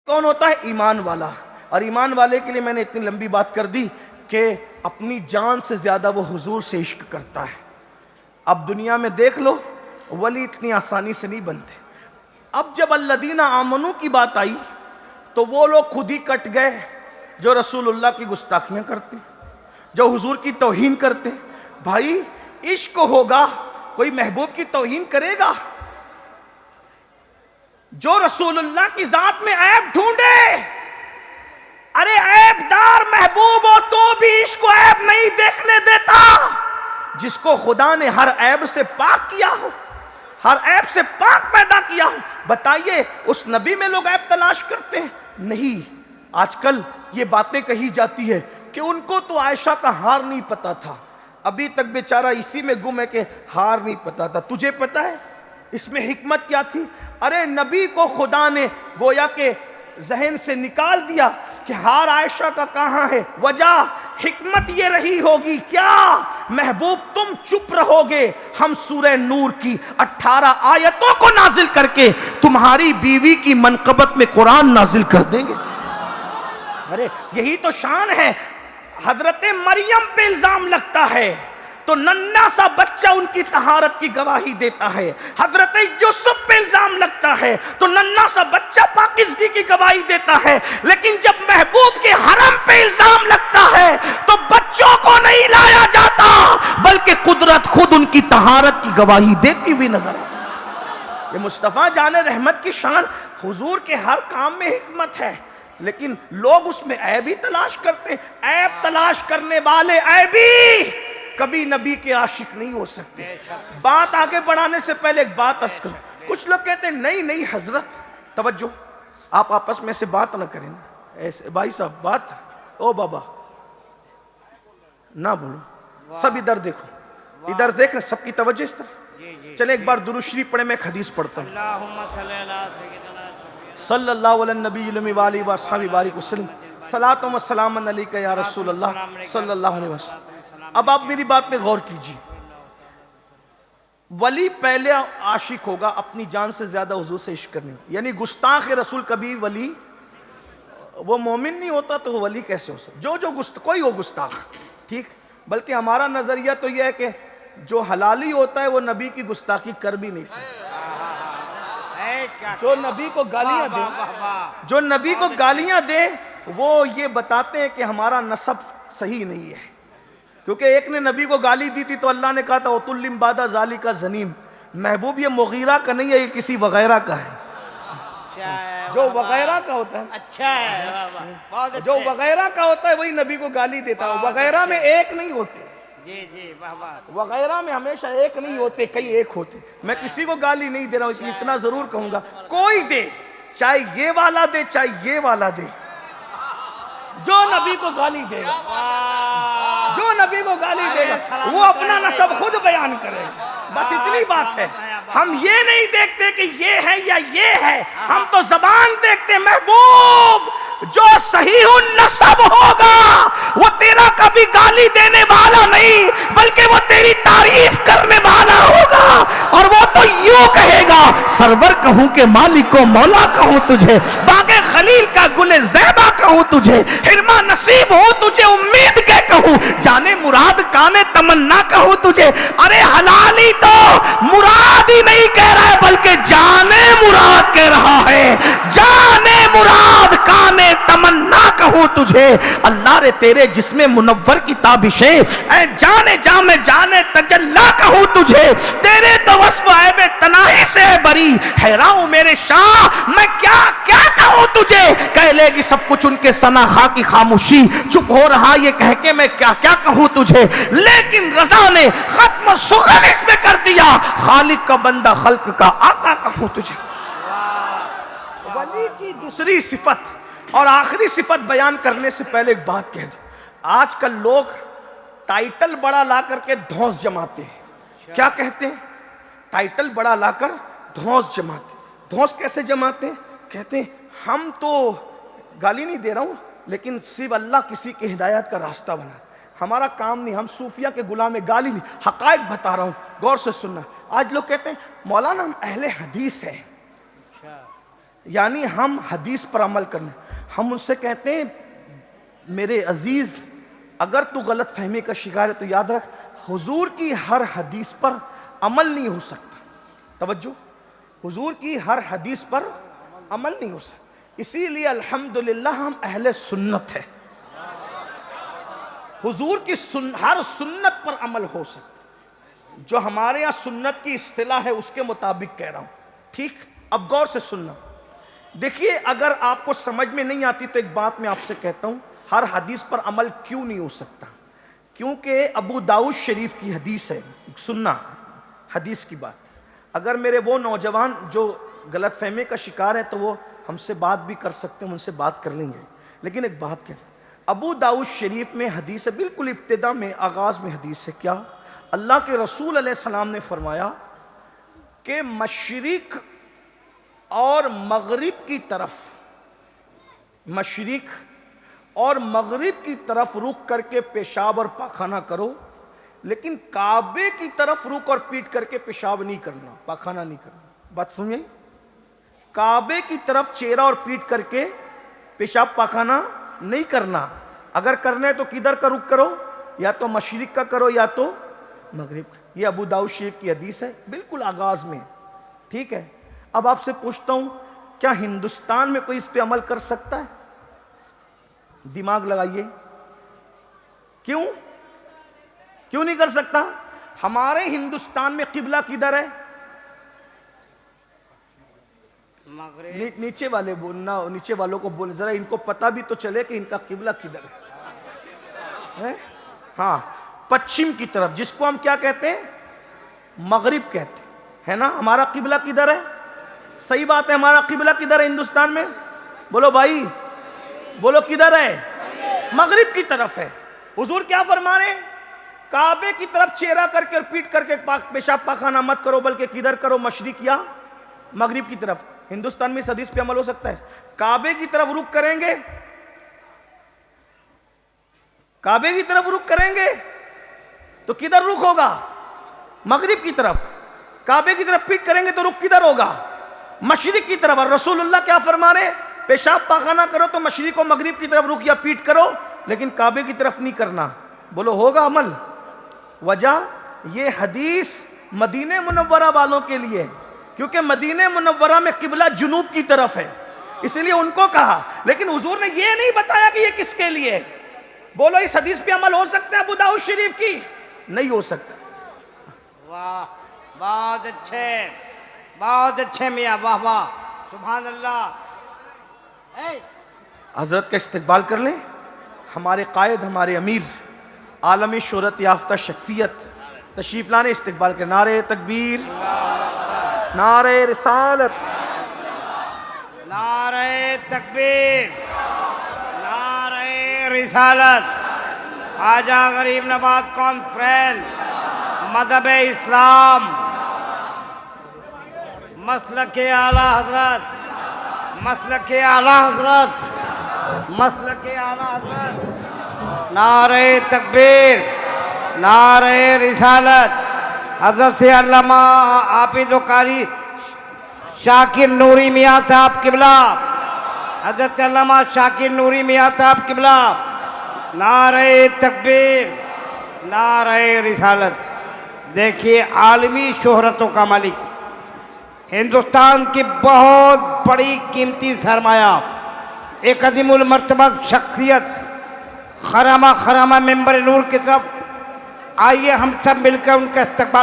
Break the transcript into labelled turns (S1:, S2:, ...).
S1: کون ہوتا ہے؟ ایمان والا. اور ایمان والے کے لیے میں نے اتنی لمبی بات کر دی کہ اپنی جان سے زیادہ وہ حضور سے عشق کرتا ہے. اب دنیا میں دیکھ لو ولی اتنی آسانی سے نہیں بنتے. اب جب الذین آمنو کی بات آئی تو وہ لوگ خود ہی کٹ گئے جو رسول اللہ کی گستاخیاں کرتے، جو حضور کی توہین کرتے. بھائی عشق ہوگا کوئی محبوب کی توہین کرے گا؟ جو رسول اللہ کی ذات میں عیب ڈھونڈے، ارے عیب دار محبوب ہو تو بھی عشق کو عیب نہیں دیکھنے دیتا. جس کو خدا نے ہر عیب سے پاک کیا ہو، ہر عیب سے پاک پیدا کیا ہو، بتائیے اس نبی میں لوگ عیب تلاش کرتے ہیں؟ نہیں. آج کل یہ باتیں کہی جاتی ہے کہ ان کو تو عائشہ کا ہار نہیں پتا تھا. ابھی تک بیچارہ اسی میں گم ہے کہ ہار نہیں پتا تھا. تجھے پتا ہے اس میں حکمت کیا تھی؟ ارے نبی کو خدا نے گویا کہ ذہن سے نکال دیا کہ ہار عائشہ کا کہاں ہے. وجہ حکمت یہ رہی ہوگی کیا؟ محبوب تم چپ رہو گے، ہم سورہ نور کی 18 آیتوں کو نازل کر کے تمہاری بیوی کی منقبت میں قرآن نازل کر دیں گے. ارے یہی تو شان ہے. حضرت مریم پہ الزام لگتا ہے تو ننھا سا بچہ ان کی طہارت کی گواہی دیتا ہے. حضرت یوسف پہ الزام لگتا ہے تو ننھا سا بچہ پاکیزگی کی گواہی دیتا ہے. لیکن جب محبوب کے حرم پہ الزام لگتا ہے تو بچوں کو نہیں لایا جاتا بلکہ قدرت خود ان کی طہارت کی گواہی دیتی ہوئی نظر آتی. یہ مصطفیٰ جان رحمت کی شان. حضور کے ہر کام میں حکمت ہے لیکن لوگ اس میں عیب ہی تلاش کرتے. عیب تلاش کرنے والے عیبی کبھی نبی کے عاشق نہیں ہو سکتے. بات آگے بڑھانے سے پہلے ایک بات عرض کروں. کچھ لوگ کہتے ہیں نہیں حضرت، توجہ، آپ آپس میں سے بات نہ کریں. ایسے بھائی صاحب بات، او بابا نہ بولو، سب ادھر دیکھو، ادھر دیکھ رہے سب کی توجہ اس طرح. چلے ایک بار درود شریف پڑھیں. میں ایک حدیث پڑھتا ہوں. صلی اللہ علیہ نبی المی والی و اصحابہ بارک وسلم. صلاۃ و سلام علیک یا رسول اللہ صلی اللہ علیہ وسلم. اب آپ میری بات پہ غور کیجیے. ولی پہلے عاشق ہوگا اپنی جان سے زیادہ حضور سے عشق کرنے. یعنی گستاخ رسول کبھی ولی، وہ مومن نہیں ہوتا تو وہ ولی کیسے ہو سکتا؟ جو کوئی ہو گستاخ، ٹھیک. بلکہ ہمارا نظریہ تو یہ ہے کہ جو حلالی ہوتا ہے وہ نبی کی گستاخی کر بھی نہیں سکتا. جو نبی کو گالیاں دے وہ یہ بتاتے ہیں کہ ہمارا نسب صحیح نہیں ہے. کیونکہ ایک نے نبی کو گالی دی تھی تو اللہ نے کہا تھا وَتُلِّمْ بَعْدَ ذَلِكَ زَنِيمٌ. محبوب یہ مغیرہ کا نہیں ہے، یہ کسی وغیرہ کا ہے. جو وغیرہ کا ہوتا ہے، اچھا ہے، جو وغیرہ کا ہوتا ہے وہی نبی کو گالی دیتا ہے. وغیرہ میں ایک نہیں ہوتے، وغیرہ میں ہمیشہ ایک نہیں ہوتے، کئی ایک ہوتے. میں کسی کو گالی نہیں دے رہا ہوں، اتنا ضرور کہوں گا کوئی دے، چاہے یہ والا دے چاہے یہ والا دے، جو نبی کو گالی دے گا، جو نبی کو گالی دے گا وہ اپنا نسب خود بیان کرے گا. بس اتنی بات ہے. ہم یہ نہیں دیکھتے کہ یہ ہے یا یہ ہے، ہم تو زبان دیکھتے. محبوب جو صحیح النسب ہوگا وہ تیرا کبھی گالی دینے والا نہیں بلکہ وہ تیری تعریف کرنے والا ہوگا. اور وہ تو یوں کہے گا سرور کہوں کہ مالک و مولا کہوں تجھے، باغ خلیل کا گل زیبا کہوں تجھے، حرمہ نصیب ہوں تجھے امید کے کہوں، جانے مراد کانے تمنا کہوں تجھے. ارے حلالی تو مراد ہی نہیں کہہ رہا ہے بلکہ جانے مراد کہہ رہا ہے. جانے مراد کانے تمنا کہوں تجھے. اللہ رے تیرے جسم منور کی تابشیں اے جانے جا میں جانے تجلا کہوں تجھے. تیرے تو وصف عیب تناہی سے بری، حیران ہوں میرے شاہ میں کیا کیا کہوں تجھے. کہہ لے گی سب کچھ ان کے ثنا خواہ کی خاموشی، چپ ہو رہا یہ کہہ کے میں کیا کیا کہوں تجھے. لیکن رضا نے ختم سخن اس میں کر دیا، خالق کا بندہ خلق کا آقا کہوں تجھے. ولی کی دوسری صفت اور آخری صفت بیان کرنے سے پہلے ایک بات کہہ دوں. آج کل لوگ ٹائٹل بڑا لا کر کے دھونس جماتے ہیں. کیا کہتے ہیں؟ ٹائٹل بڑا لا کر دھونس جماتے. دھونس کیسے جماتے ہیں؟ کہتے ہیں ہم تو گالی نہیں دے رہا ہوں لیکن صرف اللہ کسی کی ہدایت کا راستہ بنا، ہمارا کام نہیں، ہم صوفیہ کے غلام ہیں، گالی نہیں، حقائق بتا رہا ہوں، غور سے سننا. آج لوگ کہتے ہیں مولانا ہم اہل حدیث ہیں. یعنی ہم حدیث پر عمل کرنا. ہم ان سے کہتے ہیں میرے عزیز اگر تو غلط فہمی کا شکار ہے تو یاد رکھ حضور کی ہر حدیث پر عمل نہیں ہو سکتا. توجہ, حضور کی ہر حدیث پر عمل نہیں ہو سکتا. اسی لیے الحمدللہ ہم اہل سنت ہے. حضور کی ہر سنت پر عمل ہو سکتا. جو ہمارے یہاں سنت کی اصطلاح ہے اس کے مطابق کہہ رہا ہوں, ٹھیک؟ اب غور سے سننا. دیکھیے اگر آپ کو سمجھ میں نہیں آتی تو ایک بات میں آپ سے کہتا ہوں, ہر حدیث پر عمل کیوں نہیں ہو سکتا؟ کیونکہ ابو داؤد شریف کی حدیث ہے. سننا حدیث کی بات. اگر میرے وہ نوجوان جو غلط فہمی کا شکار ہے تو وہ ہم سے بات بھی کر سکتے ہیں, ان سے بات کر لیں گے. لیکن ایک بات کہہ, ابو داؤد شریف میں حدیث ہے, بالکل ابتدا میں آغاز میں حدیث ہے. کیا؟ اللہ کے رسول علیہ السلام نے فرمایا کہ مشرق اور مغرب کی طرف, مشرق اور مغرب کی طرف رخ کر کے پیشاب اور پاخانہ کرو, لیکن کعبے کی طرف رخ اور پیٹ کر کے پیشاب نہیں کرنا, پاخانہ نہیں کرنا. بات سنیں, کعبے کی طرف چہرہ اور پیٹ کر کے پیشاب پاخانہ نہیں کرنا. اگر کرنا ہے تو کدھر کا رخ کرو, یا تو مشرق کا کرو یا تو مغرب. یہ ابو داؤد شریف کی حدیث ہے, بالکل آغاز میں, ٹھیک ہے؟ اب آپ سے پوچھتا ہوں, کیا ہندوستان میں کوئی اس پہ عمل کر سکتا ہے؟ دماغ لگائیے. کیوں نہیں کر سکتا؟ ہمارے ہندوستان میں قبلہ کدھر ہے؟ نیچے والے بولنا, نیچے والوں کو بول, ذرا ان کو پتا بھی تو چلے کہ ان کا قبلہ کدھر ہے. ہاں, پچھم کی طرف, جس کو ہم کیا کہتے ہیں؟ مغرب کہتے ہیں, ہے نا؟ ہمارا قبلہ کدھر ہے؟ صحیح بات ہے, ہمارا قبلہ کدھر ہے ہندوستان میں؟ بولو بھائی, بولو کدھر ہے؟ مغرب کی طرف ہے. حضور کیا فرما رہے ہیں؟ کعبے کی طرف چہرہ کر کے اور پیٹ کر کے پیشاب پاخانہ مت کرو, بلکہ کدھر کرو؟ مشرق یا مغرب کی طرف. ہندوستان میں اس حدیث پہ عمل ہو سکتا ہے؟ کعبے کی طرف رخ کریں گے, کعبے کی طرف رخ کریں گے تو کدھر رخ ہوگا؟ مغرب کی طرف. کعبے کی طرف پیٹ کریں گے تو رخ کدھر ہوگا؟ مشرق کی طرف. اور رسول اللہ کیا فرما رہے ہیں؟ پیشاب پاخانہ کرو تو مشرق و مغرب کی طرف رخ یا پیٹ کرو, لیکن کعبے کی طرف نہیں کرنا. بولو ہوگا عمل؟ وجہ, یہ حدیث مدینہ منورہ والوں کے لیے, کیونکہ مدینہ منورہ میں قبلہ جنوب کی طرف ہے, اس لیے ان کو کہا. لیکن حضور نے یہ نہیں بتایا کہ یہ کس کے لیے ہے. بولو اس حدیث پہ عمل ہو سکتا ہے ابو داؤد شریف کی؟ نہیں ہو سکتا.
S2: واہ, بہت اچھے, بہت اچھے میاں, واہ واہ, سبحان اللہ.
S1: حضرت کا استقبال کر لیں. ہمارے قائد, ہمارے امیر, عالمی شہرت یافتہ شخصیت تشریف لانے, استقبال کے. نعرہ تکبیر, نعرہ رسالت,
S2: نعرہ تکبیر, نعرہ رسالت. خواجہ غریب نواز کانفرنس, مذہب اسلام, مسلک اعلیٰ حضرت, مسلک اعلیٰ حضرت, مسلک اعلیٰ حضرت. نعرہ تکبیر, نعرہ رسالت. حضرت علامہ حافظ و قاری شاکر نوری میاں صاحب قبلہ, حضرت علامہ شاکر نوری میاں صاحب قبلہ. نعرہ تکبیر, نعرہ رسالت. دیکھیے عالمی شہرتوں کا مالک, ہندوستان کی بہت بڑی قیمتی سرمایہ, ایک عظیم المرتبہ شخصیت, خرامہ ممبر نور کی طرف. آئیے ہم سب مل کر ان کا استقبال